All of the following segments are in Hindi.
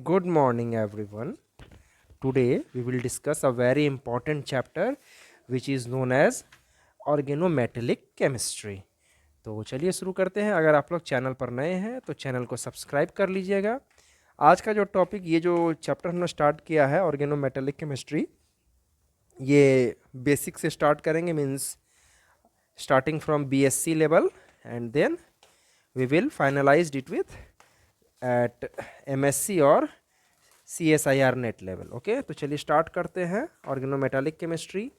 Good morning, everyone. Today we will discuss a very important chapter which is known as organometallic chemistry. तो चलिए शुरू करते हैं। अगर आप लोग चैनल पर नए हैं तो चैनल को सब्सक्राइब कर लीजिएगा। आज का जो टॉपिक, ये जो चैप्टर हमने स्टार्ट किया है organoमेटेलिक केमिस्ट्री, ये बेसिक से स्टार्ट करेंगे, means starting from BSc level and then we will finalise it with at MSc और CSIR नेट लेवल। ओके, तो चलिए स्टार्ट करते हैं ऑर्गेनोमेटालिक केमिस्ट्री।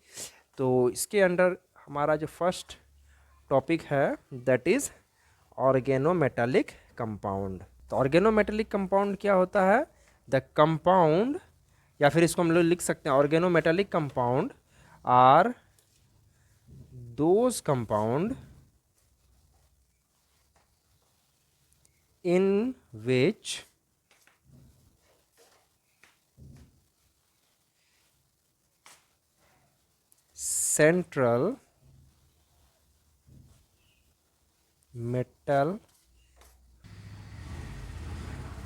तो इसके अंडर हमारा जो फर्स्ट टॉपिक है दैट इज़ ऑर्गेनोमेटालिक कंपाउंड। तो ऑर्गेनोमेटालिक कंपाउंड क्या होता है? द कंपाउंड, या फिर इसको हम लोग लिख सकते हैं organometallic compound are those compound in which central metal,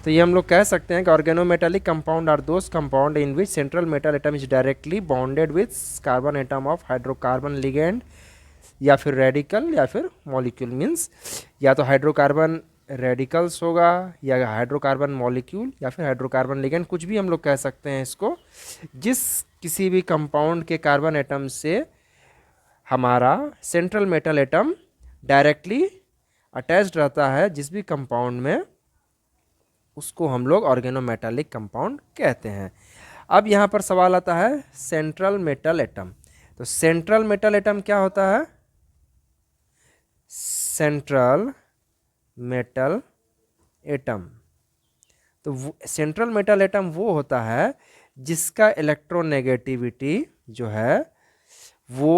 तो ये हम लोग कह सकते हैं कि organometallic compound are those compound in which central metal atom is directly bonded with carbon atom of hydrocarbon ligand या फिर रेडिकल या फिर मॉलिक्यूल। मीन्स या तो हाइड्रोकार्बन रेडिकल्स होगा या हाइड्रोकार्बन मॉलिक्यूल या फिर हाइड्रोकार्बन लिगेंड, कुछ भी हम लोग कह सकते हैं इसको। जिस किसी भी कंपाउंड के कार्बन एटम से हमारा central metal atom directly attached रहता है जिस भी कंपाउंड में, उसको हम लोग ऑर्गेनोमेटालिक कंपाउंड कहते हैं। अब यहाँ पर सवाल आता है सेंट्रल मेटल एटम। तो सेंट्रल मेटल एटम क्या होता है? सेंट्रल मेटल एटम, तो सेंट्रल मेटल एटम वो होता है जिसका इलेक्ट्रोनेगेटिविटी जो है वो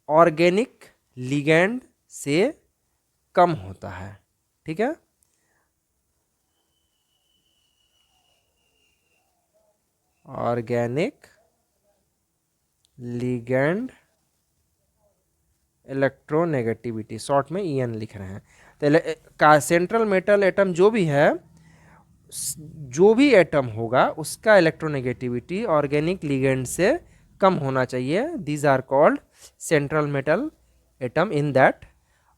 ऑर्गेनिक लिगेंड से कम होता है। ठीक है, ऑर्गेनिक लिगेंड इलेक्ट्रोनेगेटिविटी, शॉर्ट में EN लिख रहे हैं। तो सेंट्रल मेटल एटम जो भी है, जो भी एटम होगा उसका इलेक्ट्रोनेगेटिविटी ऑर्गेनिक लिगेंड से कम होना चाहिए। These are called central metal atom in that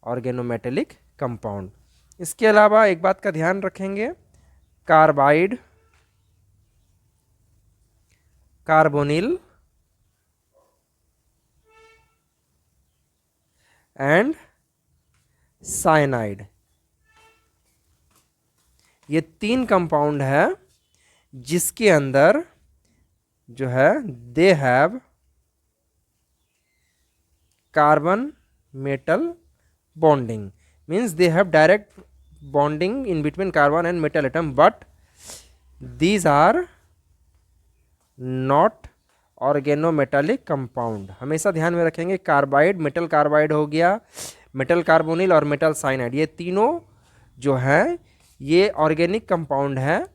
organometallic compound. इसके अलावा एक बात का ध्यान रखेंगे, कार्बाइड, कार्बोनिल एंड साइनाइड, ये तीन कंपाउंड है जिसके अंदर जो है they have carbon metal bonding, means they have direct bonding in between carbon and metal atom, but these are not organometallic compound. हमेशा ध्यान में रखेंगे, कार्बाइड, मेटल कार्बाइड हो गया, मेटल कार्बोनिल और मेटल साइनाइड, ये तीनों जो हैं ये ऑर्गेनिक कंपाउंड है।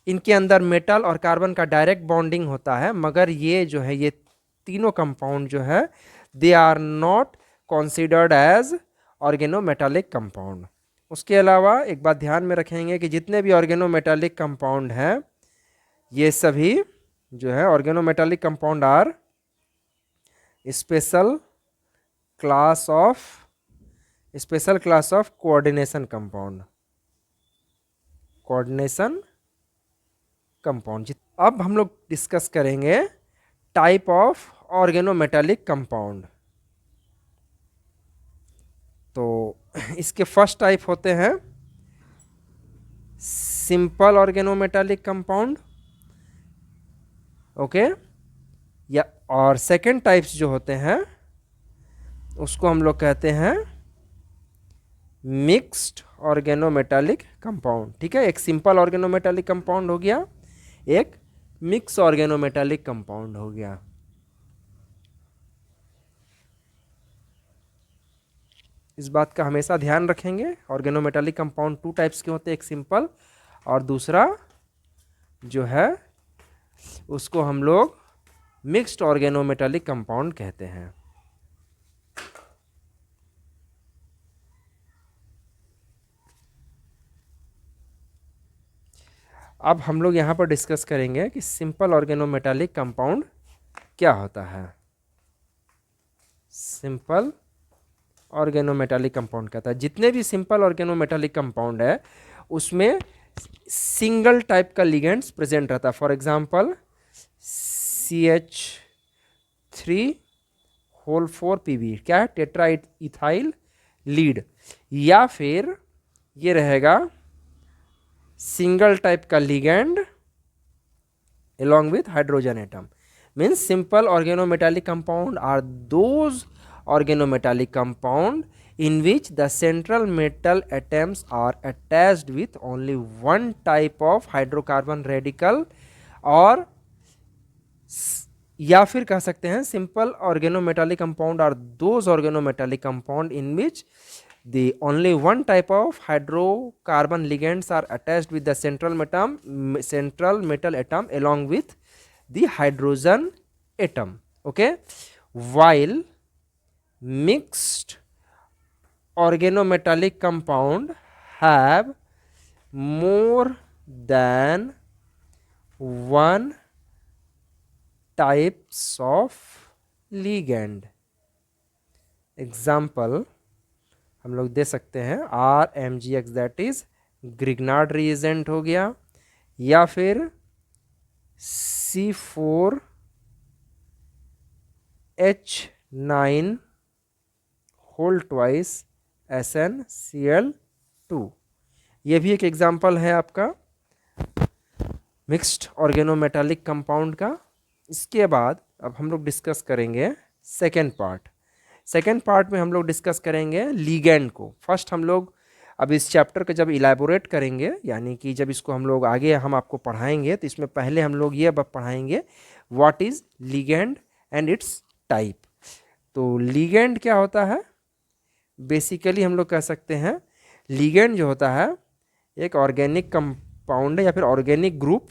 इनके अंदर मेटल और कार्बन का डायरेक्ट बॉन्डिंग होता है, मगर ये जो है ये तीनों कंपाउंड जो है they are not considered as organometallic compound. उसके अलावा एक बात ध्यान में रखेंगे कि जितने भी ऑर्गेनोमेटालिक कंपाउंड हैं ये सभी जो है organometallic compound are special class of coordination compound, coordination compound. अब हम लोग डिस्कस करेंगे टाइप ऑफ ऑर्गेनोमेटालिक कंपाउंड। तो इसके फर्स्ट टाइप होते हैं सिंपल ऑर्गेनोमेटालिक कंपाउंड, ओके, या और सेकेंड टाइप्स जो होते हैं उसको हम लोग कहते हैं मिक्स्ड ऑर्गेनोमेटालिक कंपाउंड। ठीक है, एक सिंपल ऑर्गेनोमेटालिक कंपाउंड हो गया, एक मिक्स ऑर्गेनोमेटालिक कंपाउंड हो गया। इस बात का हमेशा ध्यान रखेंगे, ऑर्गेनोमेटालिक कंपाउंड टू टाइप्स के होते हैं, एक सिंपल और दूसरा जो है उसको हम लोग मिक्स्ड ऑर्गेनोमेटालिक कंपाउंड कहते हैं। अब हम लोग यहाँ पर डिस्कस करेंगे कि सिंपल ऑर्गेनोमेटालिक कंपाउंड क्या होता है। सिंपल ऑर्गेनोमेटालिक कंपाउंड कहता है, जितने भी सिंपल ऑर्गेनोमेटालिक कंपाउंड है उसमें सिंगल टाइप का लिगेंड्स प्रेजेंट रहता है। For example CH3 whole 4 PB क्या है, टेट्रा इथाइल लीड, या फिर ये रहेगा सिंगल टाइप का ligand along with hydrogen atom. Means simple organometallic compound are those organometallic compound in which the central metal atoms are attached with only one type of hydrocarbon radical, और या फिर कह सकते हैं simple organometallic compound are those organometallic compound in which the only one type of hydrocarbon ligands are attached with the central metal atom along with the hydrogen atom. Okay, while mixed organometallic compound have more than one types of ligand. Example हम लोग दे सकते हैं RMgX, that is Grignard reagent हो गया, या फिर C4H9 होल ट्वाइस SnCl2, ये भी एक एग्जाम्पल है आपका मिक्स्ड ऑर्गेनोमेटालिक कंपाउंड का। इसके बाद अब हम लोग डिस्कस करेंगे सेकेंड पार्ट। सेकेंड पार्ट में हम लोग डिस्कस करेंगे लीगैंड को। फर्स्ट हम लोग अब इस चैप्टर को जब इलेबोरेट करेंगे, यानी कि जब इसको हम लोग आगे हम आपको पढ़ाएंगे, तो इसमें पहले हम लोग ये पढ़ाएंगे what is ligand and its type. तो लीगैंड क्या होता है, बेसिकली हम लोग कह सकते हैं लीगैंड जो होता है एक ऑर्गेनिक कंपाउंड है या फिर organic group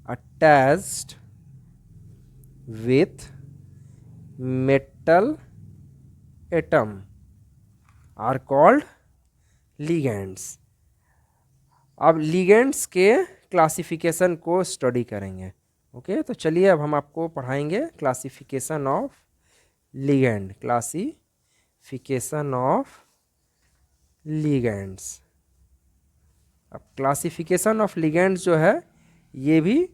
attached with metal atom are called ligands. अब ligands के क्लासिफिकेशन को स्टडी करेंगे। ओके, तो चलिए अब हम आपको पढ़ाएंगे classification of ligand. Classification of ligands. अब क्लासिफिकेशन ऑफ लिगेंड्स जो है ये भी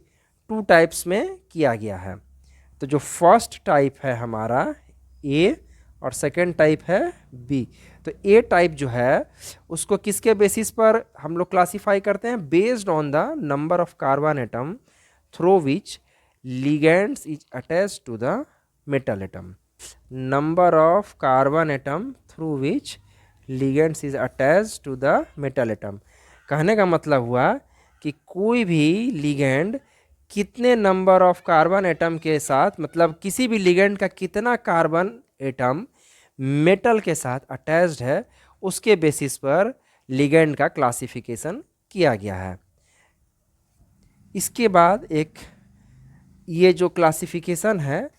2 टाइप्स में किया गया है। तो जो फर्स्ट टाइप है हमारा ए और सेकेंड टाइप है बी। तो ए टाइप जो है उसको किसके बेसिस पर हम लोग क्लासीफाई करते हैं, based on the number of carbon atom through which ligands is attached to the metal atom. Number of carbon atom through which ligands is attached to the metal atom. कहने का मतलब हुआ कि कोई भी लिगेंड कितने नंबर ऑफ कार्बन एटम के साथ, मतलब किसी भी लिगेंड का कितना कार्बन एटम मेटल के साथ अटैच्ड है, उसके बेसिस पर लिगेंड का क्लासिफिकेशन किया गया है। इसके बाद एक ये जो क्लासिफिकेशन है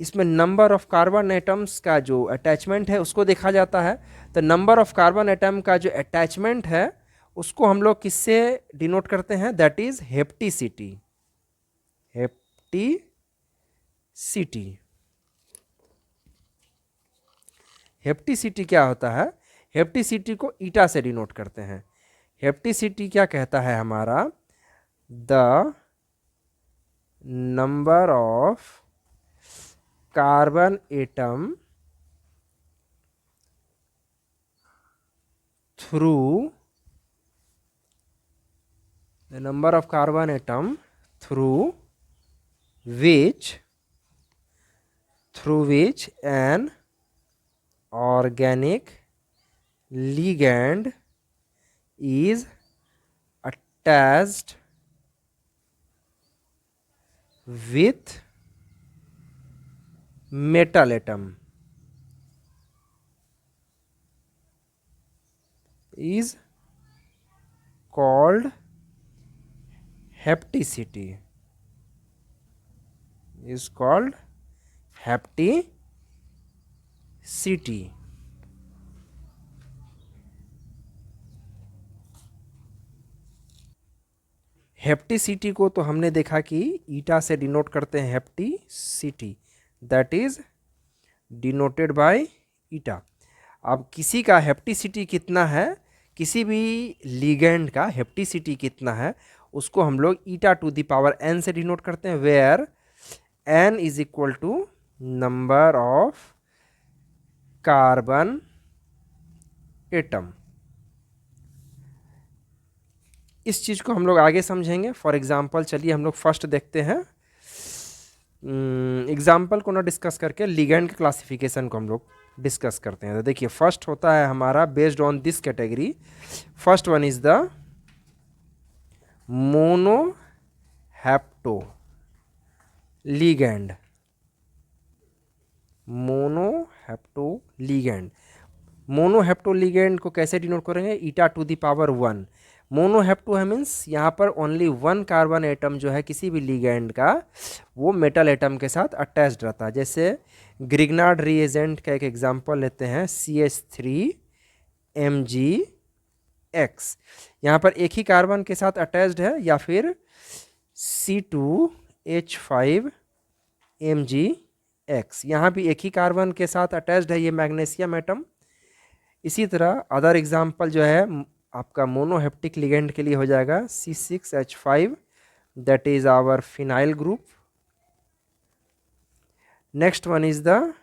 इसमें नंबर ऑफ कार्बन एटम्स का जो अटैचमेंट है उसको देखा जाता है। तो नंबर ऑफ कार्बन एटम का जो अटैचमेंट है उसको हम लोग किससे डिनोट करते हैं, दैट इज हेप्टिसिटी। हेप्टिसिटी क्या होता है, हेप्टिसिटी को ईटा से डिनोट करते हैं। हेप्टिसिटी क्या कहता है हमारा, the number of carbon atom through the number of carbon atom through which an organic ligand is attached with metal atom is called hapticity, is called hapticity. हेप्टिसिटी को तो हमने देखा कि ईटा से डिनोट करते हैं, hapticity that is denoted by eta. अब किसी का हेप्टिसिटी कितना है, किसी भी लिगेंड का हेप्टिसिटी कितना है, उसको हम लोग eta to the power n से डिनोट करते हैं, where n is equal to number of carbon atom. इस चीज़ को हम लोग आगे समझेंगे। फॉर एग्जांपल चलिए हम लोग फर्स्ट देखते हैं, एग्जाम्पल को ना डिस्कस करके लिगेंड के क्लासिफिकेशन को हम लोग डिस्कस करते हैं। तो देखिए फर्स्ट होता है हमारा based on this category, first one is the mono hapto ligand. Mono hapto ligand, mono hapto ligand को कैसे डिनोट करेंगे, eta to the power 1। Mono hapto है मीन्स यहाँ पर ओनली 1 कार्बन एटम जो है किसी भी लिगेंड का, वो मेटल एटम के साथ अटैच्ड रहता है। जैसे ग्रिग्नार्ड रिएजेंट का एक एग्जांपल लेते हैं, CH3Mgx, यहाँ पर एक ही कार्बन के साथ अटैच्ड है, या फिर C2H5Mgx, यहाँ भी एक ही कार्बन के साथ अटैच्ड है ये मैग्नीशियम एटम। इसी तरह अदर एग्जांपल जो है आपका मोनोहेप्टिक लिगेंड के लिए हो जाएगा C6H5 that is our phenyl group. Next one is the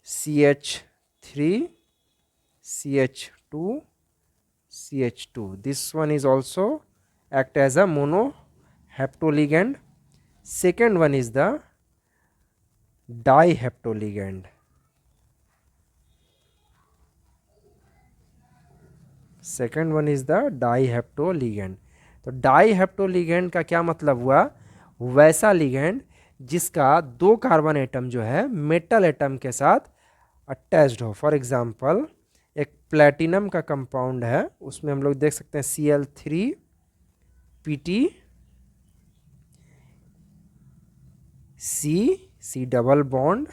CH3CH2CH2, this one is also act as a monohaptoligand. Second one is the dihaptoligand. Second one is the dihapto ligand. तो डाईहेप्टोलिगेंड का क्या मतलब हुआ, वैसा लिगेंड जिसका 2 कार्बन एटम जो है मेटल एटम के साथ अटैच्ड हो। फॉर एग्जांपल एक प्लेटिनम का कंपाउंड है, उसमें हम लोग देख सकते हैं Cl3Pt double bond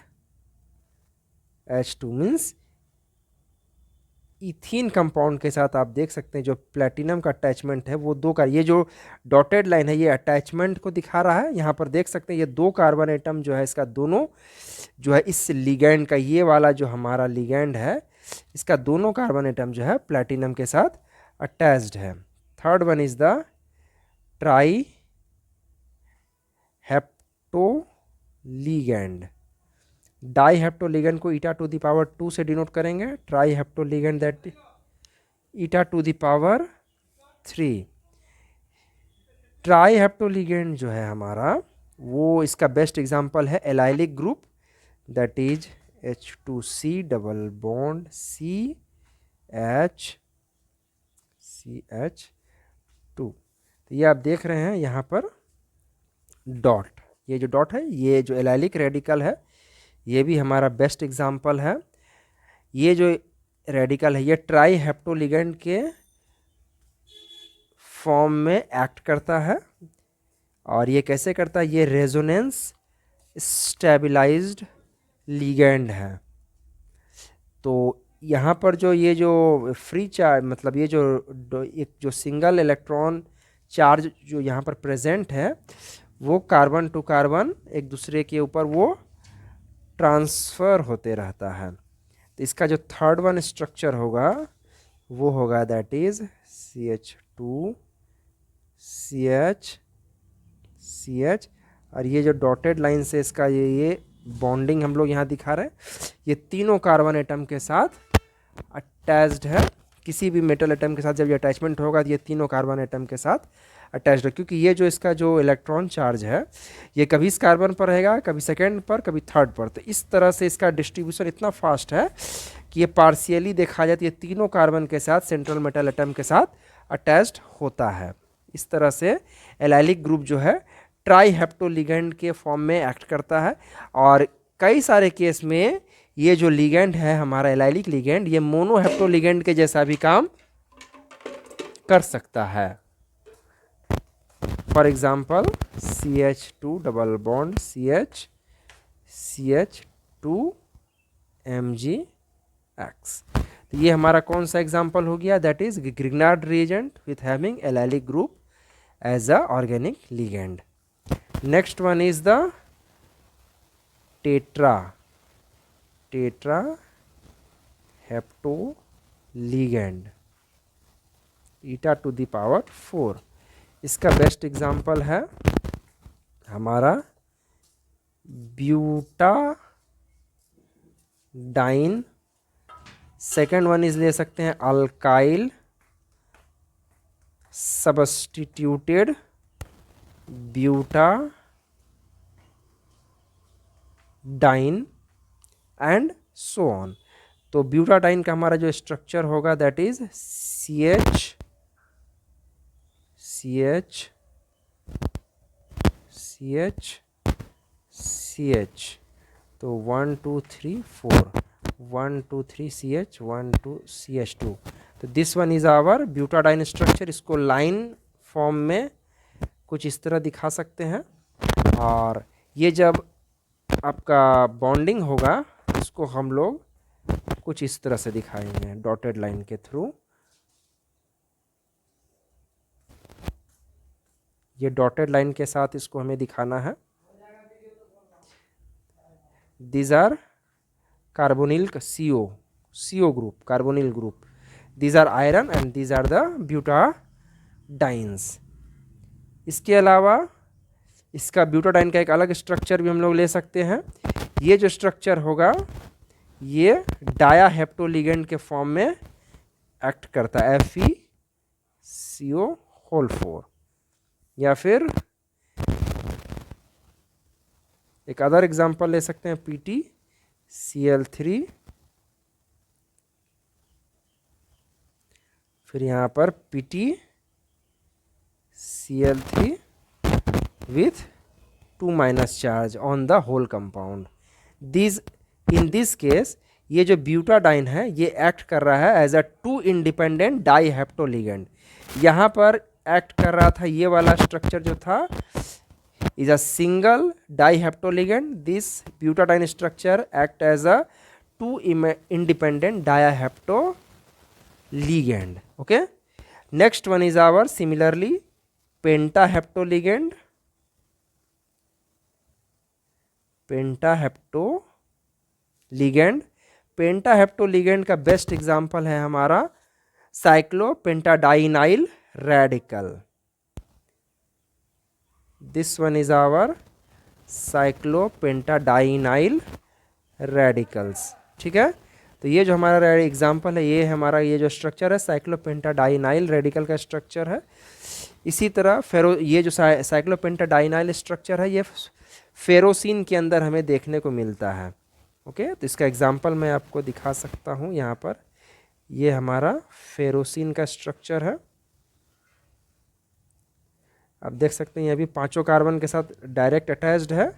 H2 means ethene compound के साथ आप देख सकते हैं जो प्लेटिनम का अटैचमेंट है वो 2 का, ये जो डॉटेड लाइन है ये अटैचमेंट को दिखा रहा है। यहाँ पर देख सकते हैं ये 2 कार्बन एटम जो है इसका दोनों जो है इस लिगेंड का, ये वाला जो हमारा लिगेंड है इसका दोनों कार्बन एटम जो है प्लेटिनम के साथ अटैच्ड है। Third one is the tri hapto ligand. Dihapto ligand को ईटा टू द पावर 2 से डिनोट करेंगे, trihapto ligand that eta to the power 3। Trihapto ligand जो है हमारा वो इसका बेस्ट एग्जांपल है allylic group that is H2C double bond CH2। तो ये आप देख रहे हैं यहाँ पर डॉट, ये जो डॉट है ये जो एलाइलिक रेडिकल है ये भी हमारा बेस्ट एग्जांपल है। ये जो रेडिकल है ये ट्राईहेप्टोलिगेंड के फॉर्म में एक्ट करता है, और ये कैसे करता है, ये रेजोनेंस स्टेबलाइज्ड लिगेंड है। तो यहाँ पर जो ये जो फ्री चार्ज मतलब ये जो एक जो सिंगल इलेक्ट्रॉन चार्ज जो यहाँ पर प्रेजेंट है वो कार्बन टू कार्बन एक दूसरे के ऊपर वो ट्रांसफ़र होते रहता है। तो इसका जो थर्ड वन स्ट्रक्चर होगा वो होगा दैट इज CH2CH, और ये जो डॉटेड लाइन से इसका ये बॉन्डिंग हम लोग यहाँ दिखा रहे हैं, ये तीनों कार्बन एटम के साथ अटैच्ड है। किसी भी मेटल एटम के साथ जब ये अटैचमेंट होगा तो ये तीनों कार्बन एटम के साथ अटैच्ड है, क्योंकि ये जो इसका जो इलेक्ट्रॉन चार्ज है ये कभी इस कार्बन पर रहेगा, कभी सेकेंड पर, कभी थर्ड पर। तो इस तरह से इसका डिस्ट्रीब्यूशन इतना फास्ट है कि ये पार्शियली देखा जाए तो ये तीनों कार्बन के साथ सेंट्रल मेटल एटम के साथ अटैच्ड होता है। इस तरह से एलाइलिक ग्रुप जो है ट्राईहेप्टोलिगेंड के फॉर्म में एक्ट करता है, और कई सारे केस में ये जो लिगेंड है हमारा एलाइलिक लिगेंड ये मोनोहेप्टोलिगेंड के जैसा भी काम कर सकता है। For example CH2 double bond CH2Mgx। तो ये हमारा कौन सा एग्जाम्पल हो गया, that is Grignard reagent with having allylic group as a organic ligand. Next one is the tetraheptoligand, eta to the power 4. इसका बेस्ट एग्जाम्पल है हमारा ब्यूटाडाइन. सेकेंड वन इज ले सकते हैं alkyl substituted butadiene and so on. तो ब्यूटाडाइन का हमारा जो स्ट्रक्चर होगा दैट इज CH तो 1 2 3 4 1 2 3 CH 1 2 CH2. तो this one is our butadiene structure. इसको लाइन फॉर्म में कुछ इस तरह दिखा सकते हैं, और ये जब आपका बॉन्डिंग होगा इसको हम लोग कुछ इस तरह से दिखाएंगे डॉटेड लाइन के थ्रू. ये डॉटेड लाइन के साथ इसको हमें दिखाना है. These are carbonyl CO group, carbonyl group. These are iron and these are the butadienes. इसके अलावा इसका ब्यूटाडाइन का एक अलग स्ट्रक्चर भी हम लोग ले सकते हैं. ये जो स्ट्रक्चर होगा ये डायाहेप्टोलिगेंड के फॉर्म में एक्ट करता है, FeCO4. या फिर एक अदर एग्जांपल ले सकते हैं PtCl3, फिर यहाँ पर PtCl3 with 2- charge on the whole compound. In this case ये जो ब्यूटाडाइन है ये एक्ट कर रहा है एज अ 2 इंडिपेंडेंट डाइहेप्टोलिगेंड. यहाँ पर एक्ट कर रहा था ये वाला स्ट्रक्चर जो था is a single dihaptoligand. This butadiene structure act as a 2 independent dihaptoligand. Okay. Next one is our similarly pentahaptoligand. Pentahaptoligand का बेस्ट एग्जाम्पल है हमारा cyclopentadienyl radical. This one is our cyclopentadienyl radicals. ठीक है. तो ये जो हमारा एग्जाम्पल है ये हमारा ये जो स्ट्रक्चर है साइक्लोपेंटाडाइनाइल रेडिकल का स्ट्रक्चर है. इसी तरह ये जो साइक्लोपेंटाडाइनाइल स्ट्रक्चर है ये फेरोसिन के अंदर हमें देखने को मिलता है. ओके. तो इसका एग्जाम्पल मैं आपको दिखा सकता हूँ यहाँ पर. ये हमारा फेरोसिन का स्ट्रक्चर है. आप देख सकते हैं ये भी 5 कार्बन के साथ डायरेक्ट अटैच्ड है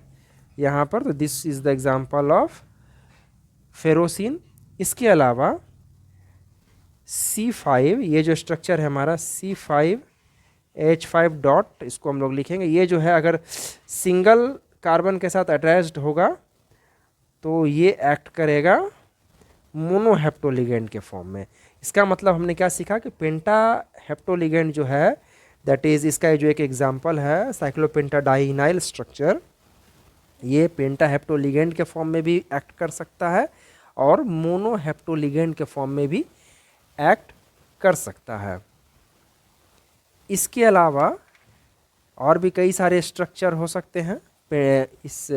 यहाँ पर. तो this is the example of ferrocene. इसके अलावा C5 ये जो स्ट्रक्चर है हमारा C5H5 डॉट, इसको हम लोग लिखेंगे. ये जो है अगर सिंगल कार्बन के साथ अटैच्ड होगा तो ये एक्ट करेगा मोनोहेप्टोलिगेंड के फॉर्म में. इसका मतलब हमने क्या सीखा कि पेंटाहेप्टोलिगेंड जो है दैट इज़ इसका जो एक एग्जांपल है साइक्लोपेंटाडाइनाइल स्ट्रक्चर, ये पेंटाहेप्टोलिगेंड के फॉर्म में भी एक्ट कर सकता है और मोनोहेप्टोलिगेंड के फॉर्म में भी एक्ट कर सकता है. इसके अलावा और भी कई सारे स्ट्रक्चर हो सकते हैं इस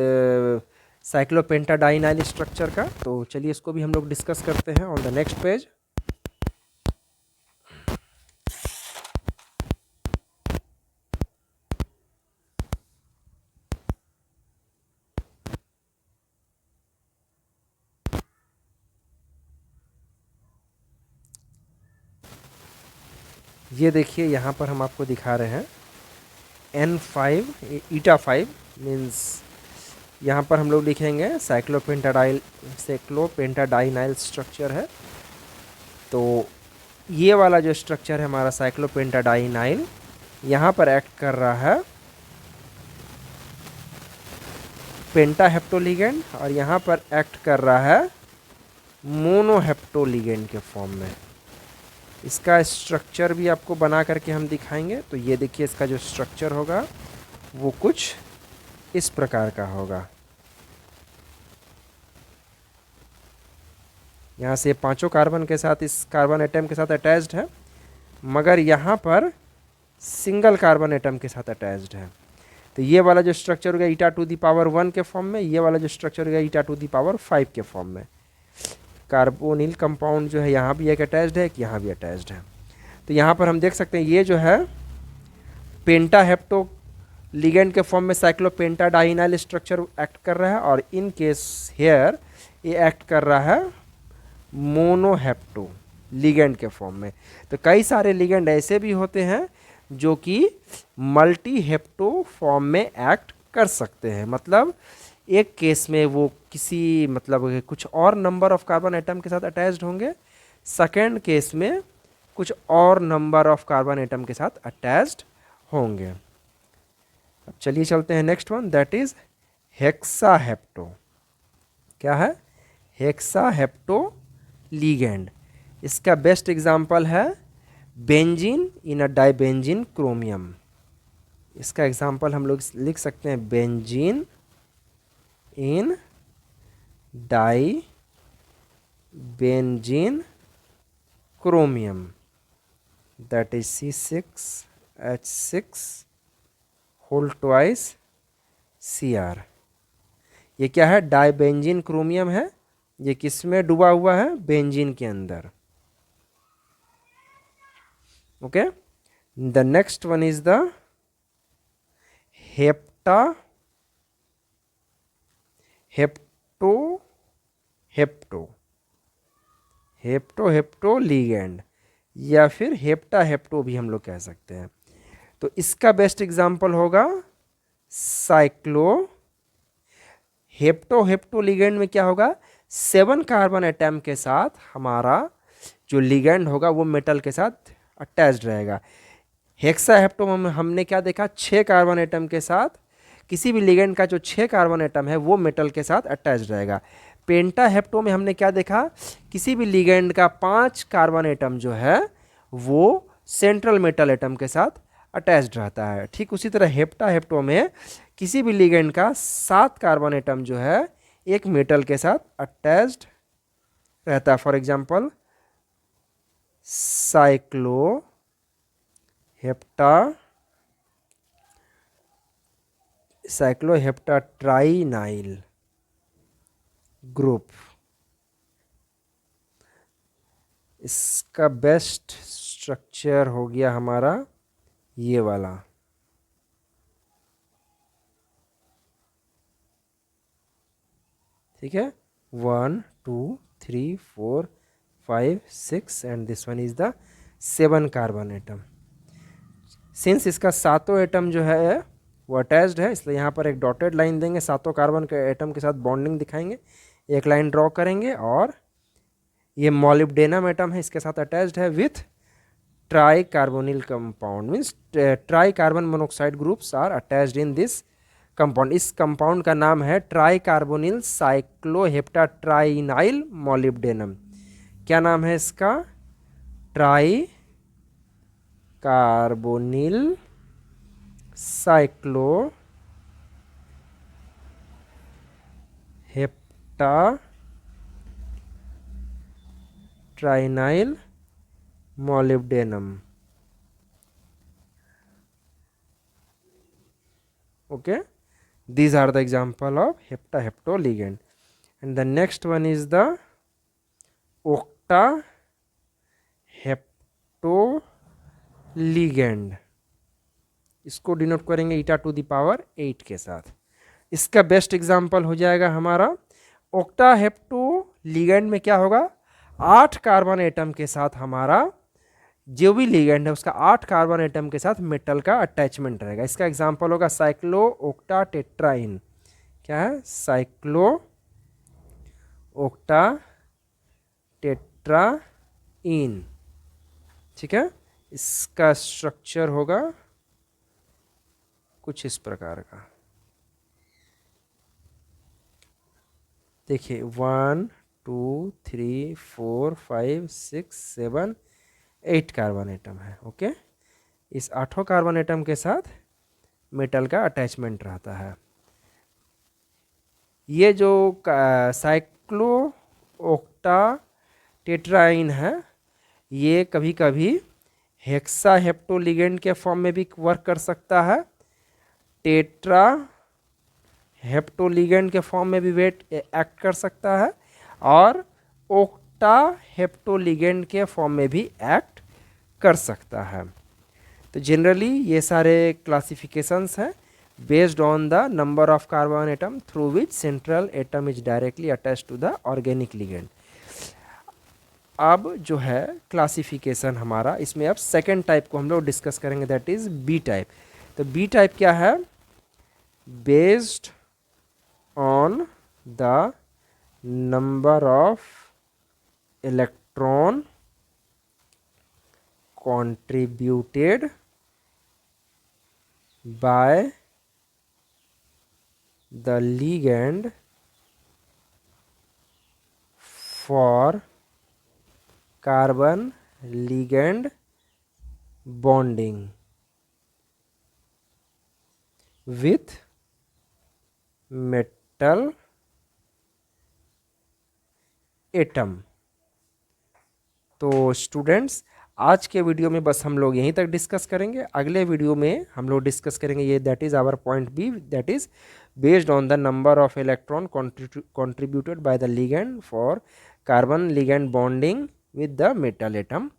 साइक्लोपेंटाडाइनाइल स्ट्रक्चर का. तो चलिए इसको भी हम लोग डिस्कस करते हैं ऑन द नेक्स्ट पेज. ये देखिए यहाँ पर हम आपको दिखा रहे हैं N5 ईटा 5 मीन्स यहाँ पर हम लोग लिखेंगे साइक्लोपेंटाडाइनाइल स्ट्रक्चर है. तो ये वाला जो स्ट्रक्चर है हमारा साइक्लोपेंटाडाइनाइल यहाँ पर एक्ट कर रहा है पेंटाहेप्टोलिगेंड और यहाँ पर एक्ट कर रहा है मोनोहेप्टोलिगेंड के फॉर्म में. इसका स्ट्रक्चर भी आपको बना करके हम दिखाएंगे। तो ये देखिए इसका जो स्ट्रक्चर होगा वो कुछ इस प्रकार का होगा। यहाँ से पांचों कार्बन के साथ इस कार्बन एटम के साथ अटैच्ड है, मगर यहाँ पर सिंगल कार्बन एटम के साथ अटैच्ड है। तो ये वाला जो स्ट्रक्चर होगा ईटा टू दी पावर 1 के फॉर्म में, ये वाला जो स्ट्रक्चर होगा ईटा टू दी पावर 5 के फॉर्म में। कार्बोनिल कंपाउंड जो है यहाँ भी एक अटैच्ड है, कि यहाँ भी अटैच्ड है। तो यहाँ पर हम देख सकते हैं ये जो है पेंटाहेप्टो लिगेंड के फॉर्म में साइक्लोपेंटाडाइनाइल स्ट्रक्चर एक्ट कर रहा है, और इन केस हेयर ये एक्ट कर रहा है मोनोहेप्टो लिगेंड के फॉर्म में। तो कई सारे लिगेंड ऐसे भी होते हैं जो कि मल्टी हेप्टो फॉर्म में एक्ट कर सकते हैं। मतलब एक केस में वो किसी मतलब कुछ और नंबर ऑफ कार्बन एटम के साथ अटैच्ड होंगे, सेकेंड केस में कुछ और नंबर ऑफ कार्बन एटम के साथ अटैच्ड होंगे। अब चलिए चलते हैं next one, that is hexahepto. क्या है? Hexahepto ligand. इसका बेस्ट एग्जाम्पल है benzene in a dibenzene chromium. इसका एग्जाम्पल हम लोग लिख सकते हैं benzene in di benzene chromium, that is C6H6 whole twice Cr। ये क्या है? डाइबेंजीन क्रोमियम है। ये किस में डूबा हुआ है? बेंजीन के अंदर। Okay, the next one is the hapto ligand, या फिर हेप्टाहेप्टो भी हम लोग कह सकते हैं। तो इसका बेस्ट एग्जांपल होगा हेप्टो लिगेंड में क्या होगा? 7 कार्बन एटम के साथ हमारा जो लिगेंड होगा वो मेटल के साथ अटैच्ड रहेगा। हेक्साहेप्टो में हमने क्या देखा? 6 कार्बन एटम के साथ, किसी भी लिगेंड का जो 6 कार्बन एटम है वो मेटल के साथ अटैच्ड रहेगा। पेंटाहेप्टो में हमने क्या देखा? किसी भी लिगेंड का 5 कार्बन एटम जो है वो सेंट्रल मेटल एटम के साथ अटैच्ड रहता है। ठीक उसी तरह हेप्टाहेप्टो में किसी भी लिगेंड का 7 कार्बन एटम जो है एक मेटल के साथ अटैच्ड रहता है। For example cycloheptatrienyl group. इसका बेस्ट स्ट्रक्चर हो गया हमारा ये वाला। ठीक है, 1 2 3 4 5 6 and this one is the 7 carbon atom. Since इसका सातों एटम जो है वो अटैच्ड है, इसलिए यहाँ पर एक डॉटेड लाइन देंगे, सातों कार्बन के एटम के साथ बॉन्डिंग दिखाएंगे, एक लाइन ड्रॉ करेंगे, और ये मॉलिब्डेनम एटम है, इसके साथ अटैच्ड है with tri carbonyl compound, means tri carbon monoxide groups are attached in this compound. इस कंपाउंड का नाम है ट्राई कार्बोनिल साइक्लोहेप्टाट्राइनाइल मॉलिब्डेनम। क्या नाम है इसका? Tri carbonyl cycloheptatrienyl molybdenum. Okay, these are the example of heptahepto ligand. And the next one is the octahepto ligand. इसको डिनोट करेंगे ईटा टू द पावर 8 के साथ। इसका बेस्ट एग्जांपल हो जाएगा हमारा ऑक्टाहेप्टो लिगेंड में क्या होगा? 8 कार्बन एटम के साथ हमारा जो भी लिगेंड है उसका 8 कार्बन एटम के साथ मेटल का अटैचमेंट रहेगा। इसका एग्जांपल होगा साइक्लो ओक्टाटेट्राइन। क्या है? साइक्लो ओक्टाटेट्राइन। ठीक है, इसका स्ट्रक्चर होगा कुछ इस प्रकार का। देखिए 1 2 3 4 5 6 7 8 कार्बन एटम है। ओके, इस 8 कार्बन एटम के साथ मेटल का अटैचमेंट रहता है। ये जो साइक्लो ऑक्टा टेट्राइन है, ये कभी कभी हेक्सा हेप्टोलिगेंड के फॉर्म में भी वर्क कर सकता है, टेट्रा हेप्टोलिगेंड के फॉर्म में भी वेट एक्ट कर सकता है, और ओक्टा हेप्टोलिगेंड के फॉर्म में भी एक्ट कर सकता है। तो जनरली ये सारे क्लासिफिकेशंस हैं based on the number of carbon atom through which central atom is directly attached to the organic ligand. अब जो है क्लासिफिकेशन हमारा, इसमें अब सेकेंड टाइप को हम लोग डिस्कस करेंगे, दैट इज बी टाइप। तो बी टाइप क्या है? Based on the number of electron contributed by the ligand for carbon ligand bonding with metal atom। तो स्टूडेंट्स, आज के वीडियो में बस हम लोग यहीं तक डिस्कस करेंगे। अगले वीडियो में हम लोग डिस्कस करेंगे ये, that is our point B, that is based on the number of electron contributed by the ligand for carbon ligand bonding with the metal atom.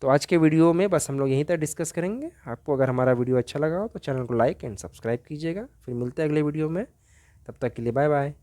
तो आज के वीडियो में बस हम लोग यहीं तक डिस्कस करेंगे। आपको अगर हमारा वीडियो अच्छा लगा हो तो चैनल को लाइक एंड सब्सक्राइब कीजिएगा। फिर मिलते हैं अगले वीडियो में, तब तक के लिए बाय बाय।